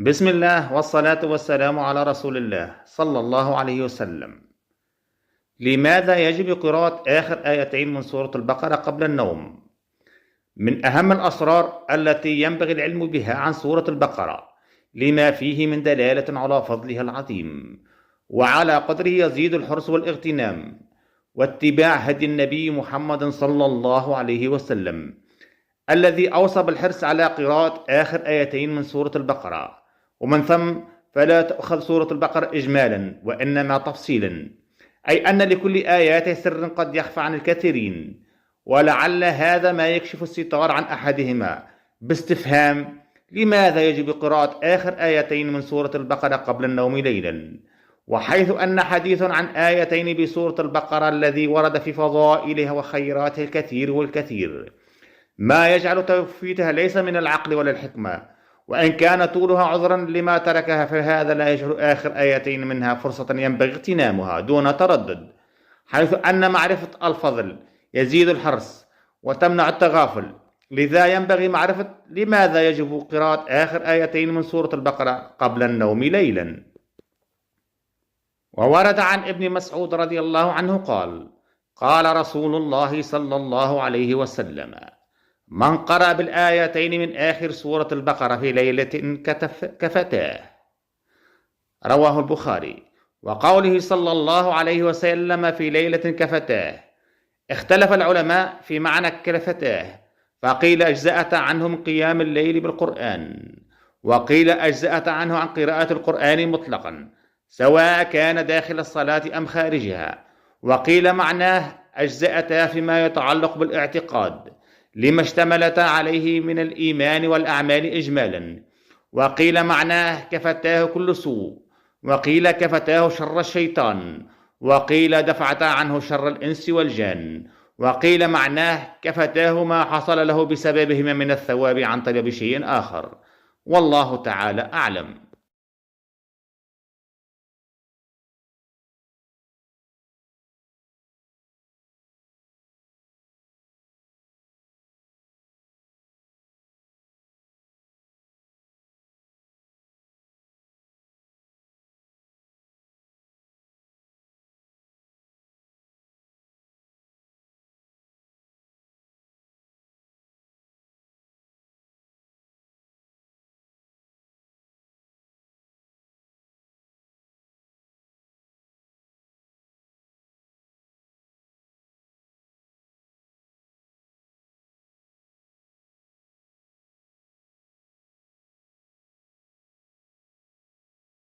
بسم الله والصلاة والسلام على رسول الله صلى الله عليه وسلم. لماذا يجب قراءة آخر آيتين من سورة البقرة قبل النوم؟ من أهم الأسرار التي ينبغي العلم بها عن سورة البقرة، لما فيه من دلالة على فضلها العظيم، وعلى قدره يزيد الحرص والاغتنام، واتباع هدي النبي محمد صلى الله عليه وسلم، الذي أوصى بالحرص على قراءة آخر آيتين من سورة البقرة. ومن ثم فلا تؤخذ سورة البقرة إجمالا، وإنما تفصيلا، أي أن لكل آيات سر قد يخفى عن الكثيرين، ولعل هذا ما يكشف الستار عن أحدهما باستفهام: لماذا يجب قراءة آخر آيتين من سورة البقرة قبل النوم ليلا؟ وحيث أن حديث عن آيتين بسورة البقرة الذي ورد في فضائلها وخيراتها الكثير والكثير، ما يجعل توفيتها ليس من العقل ولا الحكمة، وإن كان طولها عذرا لما تركها، فهذا لا يجعل آخر آيتين منها فرصة ينبغي اغتنامها دون تردد، حيث أن معرفة الفضل يزيد الحرص وتمنع التغافل. لذا ينبغي معرفة لماذا يجب قراءة آخر آيتين من سورة البقرة قبل النوم ليلا. وورد عن ابن مسعود رضي الله عنه قال: قال رسول الله صلى الله عليه وسلم: من قرأ بالآيتين من آخر سورة البقرة في ليلة كفتاه. رواه البخاري. وقوله صلى الله عليه وسلم في ليلة كفتاه، اختلف العلماء في معنى كفتاه، فقيل أجزأت عنه من قيام الليل بالقرآن، وقيل أجزأت عنه عن قراءة القرآن مطلقا سواء كان داخل الصلاة أم خارجها، وقيل معناه أجزأتا فيما يتعلق بالاعتقاد لما اشتملتا عليه من الإيمان والأعمال إجمالا، وقيل معناه كفتاه كل سوء، وقيل كفتاه شر الشيطان، وقيل دفعتا عنه شر الإنس والجان، وقيل معناه كفتاه ما حصل له بسببهما من الثواب عن طلب شيء آخر. والله تعالى أعلم.